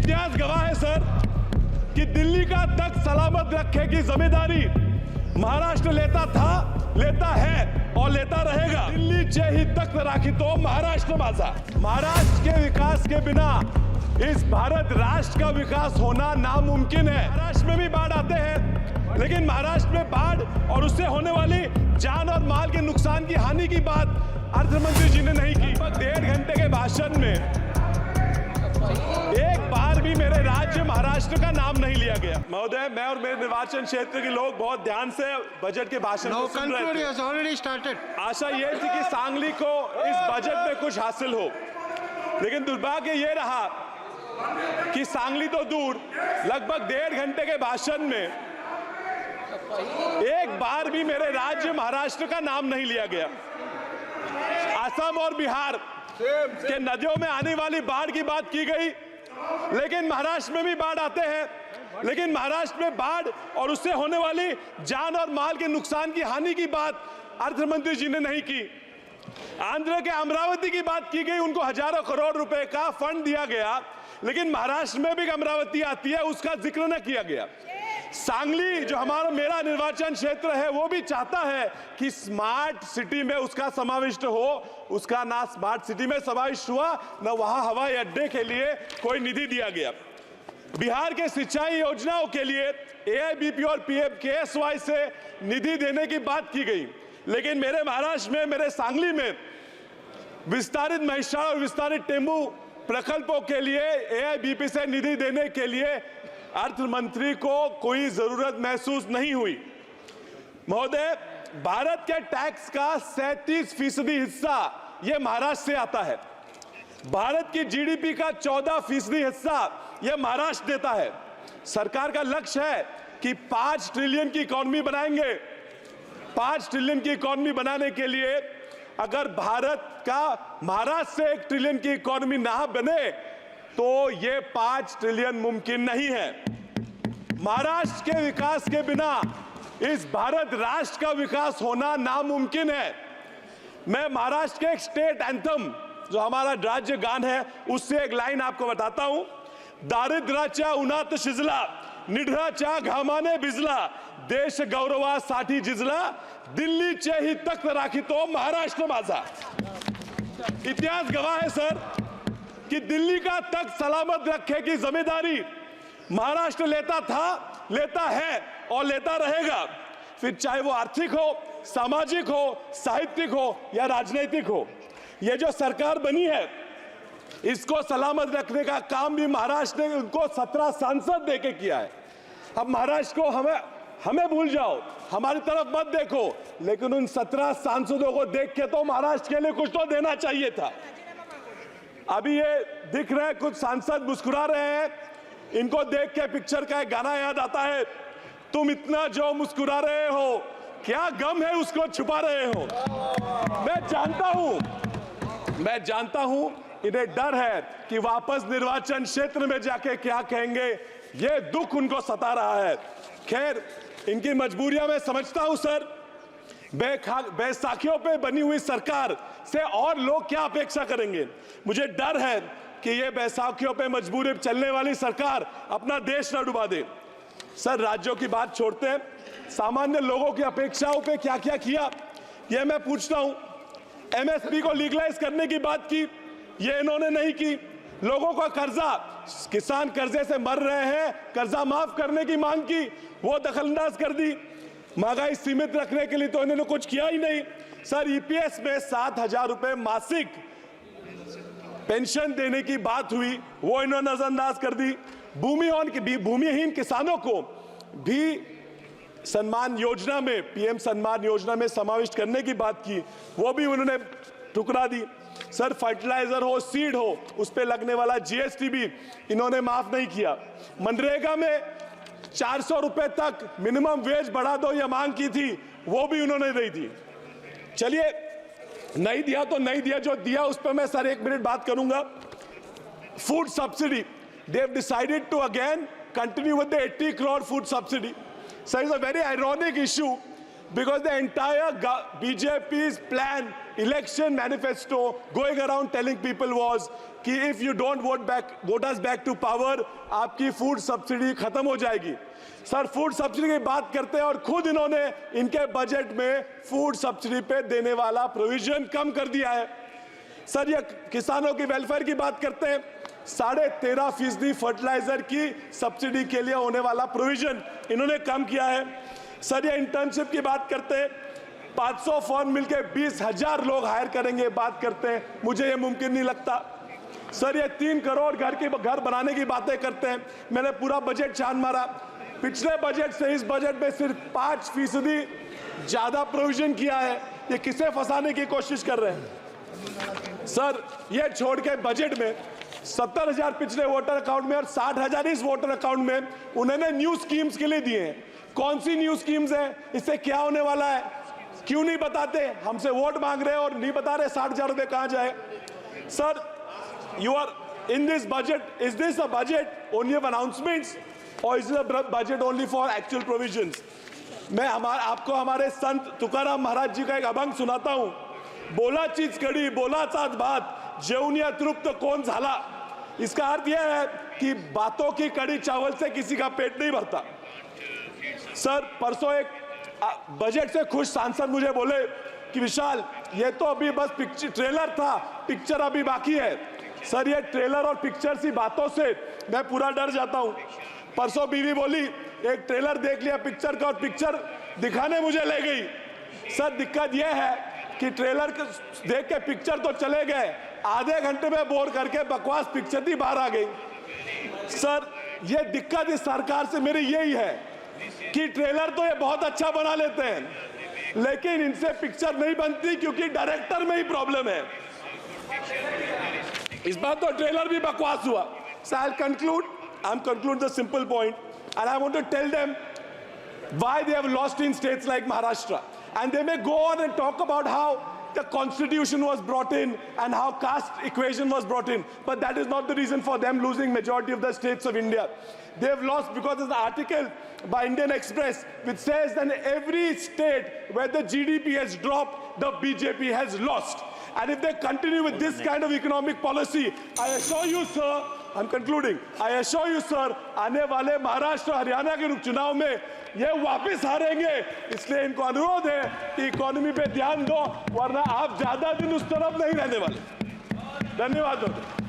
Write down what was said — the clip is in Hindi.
इतिहास गवाह है सर कि दिल्ली का तख्त सलामत रखने की जिम्मेदारी महाराष्ट्र लेता था, लेता है और लेता रहेगा। दिल्लीचे ही तख्त राखी तो महाराष्ट्र माझा। महाराष्ट्र के विकास के बिना इस भारत राष्ट्र का विकास होना नामुमकिन है। महाराष्ट्र में भी बाढ़ आते हैं, लेकिन महाराष्ट्र में बाढ़ और उससे होने वाली जान और माल के नुकसान की हानि की बात अर्थमंत्री जी ने नहीं की। 1.5 घंटे के भाषण में एक बार भी मेरे राज्य महाराष्ट्र का नाम नहीं लिया गया। महोदय, मैं और मेरे निर्वाचन क्षेत्र के लोग बहुत ध्यान से बजट के भाषण को सुन रहे थे। आशा ये थी कि सांगली को इस बजट में कुछ हासिल हो, लेकिन दुर्भाग्य ये रहा कि सांगली तो दूर, लगभग 1.5 घंटे के भाषण में एक बार भी मेरे राज्य महाराष्ट्र का नाम नहीं लिया गया। असम और बिहार के नदियों में आने वाली बाढ़ की बात की गई, लेकिन महाराष्ट्र में भी बाढ़ आते हैं, लेकिन महाराष्ट्र में बाढ़ और उससे होने वाली जान और माल के नुकसान की हानि की बात अर्थमंत्री जी ने नहीं की। आंध्र के अमरावती की बात की गई, उनको हजारों करोड़ रुपए का फंड दिया गया, लेकिन महाराष्ट्र में भी अमरावती आती है, उसका जिक्र न किया गया। सांगली जो मेरा निर्वाचन क्षेत्र है, वो भी चाहता है कि स्मार्ट सिटी में उसका समाविष्ट हो, उसका ना स्मार्ट सिटी में समाविष्ट हुआ, न वहां हवाई अड्डे के लिए कोई निधि दिया गया। बिहार के सिंचाई योजनाओं के लिए AIBP और PMKSY से निधि देने की बात की गई, लेकिन मेरे महाराष्ट्र में, मेरे सांगली में विस्तारित महिषार और विस्तारित टेम्बू प्रकल्पों के लिए AIBP से निधि देने के लिए अर्थ मंत्री को कोई जरूरत महसूस नहीं हुई। महोदय, भारत के टैक्स का 37% हिस्सा यह महाराष्ट्र से आता है। भारत की GDP का 14% हिस्सा यह महाराष्ट्र देता है। सरकार का लक्ष्य है कि 5 ट्रिलियन की इकोनॉमी बनाएंगे। 5 ट्रिलियन की इकोनॉमी बनाने के लिए अगर भारत का महाराष्ट्र से 1 ट्रिलियन की इकोनॉमी ना बने तो ये 5 ट्रिलियन मुमकिन नहीं है। महाराष्ट्र के विकास के बिना इस भारत राष्ट्र का विकास होना नामुमकिन है। मैं महाराष्ट्र के एक स्टेट एंथम, जो हमारा राज्य गान है, उससे एक लाइन आपको बताता हूं। दारिद्र्याच्या उन्हात शिजला, निढळाच्या घामाने भिजला, देश गौरवासाठी झिजला, दिल्लीचे ही तख्त राखी तो महाराष्ट्र माझा। इतिहास गवाह है सर कि दिल्ली का तख्त सलामत रखने की जिम्मेदारी महाराष्ट्र लेता था, लेता है और लेता रहेगा। फिर चाहे वो आर्थिक हो, सामाजिक हो, साहित्यिक हो या राजनीतिक हो। ये जो सरकार बनी है, इसको सलामत रखने का काम भी महाराष्ट्र ने उनको 17 सांसद देके किया है। अब महाराष्ट्र को हमें भूल जाओ, हमारी तरफ मत देखो, लेकिन उन 17 सांसदों को देख के तो महाराष्ट्र के लिए कुछ तो देना चाहिए था। अभी ये दिख रहे हैं, कुछ सांसद मुस्कुरा रहे हैं, इनको देख के पिक्चर का एक गाना याद आता है, तुम इतना जो मुस्कुरा रहे हो, क्या गम है उसको छुपा रहे हो। मैं जानता हूं इन्हें डर है कि वापस निर्वाचन क्षेत्र में जाके क्या कहेंगे, ये दुख उनको सता रहा है। खैर, इनकी मजबूरियां मैं समझता हूं सर। बैसाखियों पे बनी हुई सरकार से और लोग क्या अपेक्षा करेंगे। मुझे डर है कि ये बैसाखियों पे मजबूरी चलने वाली सरकार अपना देश न डुबा दे। सर, राज्यों की बात छोड़ते हैं, सामान्य लोगों की अपेक्षाओं पे क्या क्या किया ये मैं पूछता हूं। MSP को लीगलाइज करने की बात की, ये इन्होंने नहीं की। लोगों का कर्जा, किसान कर्जे से मर रहे हैं, कर्जा माफ करने की मांग की, वो दखलंदाज कर दी। महंगाई सीमित रखने के लिए तो इन्होंने कुछ किया ही नहीं। सर, EPS में 7,000 रुपए मासिक पेंशन देने की बात हुई, वो इन्होंने नजरअंदाज कर दी। भूमिहीन किसानों को भी सम्मान योजना में, PM सम्मान योजना में समाविष्ट करने की बात की, वो भी उन्होंने ठुकरा दी। सर, फर्टिलाइजर हो, सीड हो, उस पे लगने वाला GST भी इन्होंने माफ नहीं किया। मनरेगा में 400 रुपए तक मिनिमम वेज बढ़ा दो ये मांग की थी, वो भी उन्होंने नहीं दी। चलिए, नहीं दिया तो नहीं दिया, जो दिया उस पर मैं सर 1 मिनट बात करूंगा। Food subsidy, they have decided to again continue with the 80 crore food subsidy. So it's a very ironic issue because the entire BJP's plan, election manifesto going around telling people was कि if you don't vote us back to power, आपकी फूड सब्सिडी खत्म हो जाएगी। सर फूड सब्सिडी की बात करते हैं और खुद इन्होंने इनके बजट में फूड सब्सिडी पे देने वाला प्रोविजन कम कर दिया है। सर ये किसानों की वेलफेयर की बात करते हैं, 13.5% फर्टिलाइजर की सब्सिडी के लिए होने वाला प्रोविजन इन्होंने कम किया है। सर ये इंटर्नशिप की बात करते हैं, 500 फर्म मिलके 20,000 लोग हायर करेंगे बात करते हैं, मुझे ये मुमकिन नहीं लगता। सर ये 3 करोड़ घर बनाने की बातें करते हैं, मैंने पूरा बजट छान मारा, पिछले बजट से इस बजट में सिर्फ 5% ज्यादा प्रोविजन किया है। ये किसे फंसाने की कोशिश कर रहे हैं? सर ये छोड़ के बजट में 70,000 पिछले वोटर अकाउंट में और 60,000 इस वोटर अकाउंट में उन्होंने न्यू स्कीम्स के लिए दिए हैं। कौन सी न्यू स्कीम्स हैं, इससे क्या होने वाला है, क्यों नहीं बताते? हमसे वोट मांग रहे हैं और नहीं बता रहे 60,000 रुपए कहां जाए। Sir you are in this budget, is this a budget only of announcements और is a budget only for actual provisions? मैं आपको हमारे संत तुकाराम महाराज जी का एक अभंग सुनाता हूं, बोला चीज कड़ी बोला चाच बात जेवून तृप्त कौन झाला। इसका अर्थ यह है कि बातों की कड़ी चावल से किसी का पेट नहीं भरता। सर परसों एक बजट से खुश सांसद मुझे बोले कि विशाल ये तो अभी बस ट्रेलर था, पिक्चर अभी बाकी है। सर ये ट्रेलर और पिक्चर सी बातों से मैं पूरा डर जाता हूं। परसों बीवी बोली एक ट्रेलर देख लिया पिक्चर का और पिक्चर दिखाने मुझे ले गई। सर दिक्कत यह है कि ट्रेलर देख के पिक्चर तो चले गए, आधे घंटे में बोर करके बकवास पिक्चर ही बाहर आ गई। सर ये दिक्कत इस सरकार से मेरी यही है कि ट्रेलर तो ये बहुत अच्छा बना लेते हैं लेकिन इनसे पिक्चर नहीं बनती क्योंकि डायरेक्टर में ही प्रॉब्लम है। इस बार तो ट्रेलर भी बकवास हुआ। So I'll conclude the simple point and I want to tell them why they have lost in states like Maharashtra, and they may go on and talk about how the constitution was brought in and how caste equation was brought in, but that is not the reason for them losing majority of the states of India. They have lost because there's an article by Indian Express which says that in every state where the GDP has dropped, the BJP has lost. And if they continue with this kind of economic policy, I assure you, sir, I'm concluding, I assure you, sir, आने वाले महाराष्ट्र हरियाणा के चुनाव में ये वापस हारेंगे। इसलिए इनको अनुरोध है कि इकोनॉमी पे ध्यान दो, वरना आप ज्यादा दिन उस तरफ नहीं रहने वाले। धन्यवाद।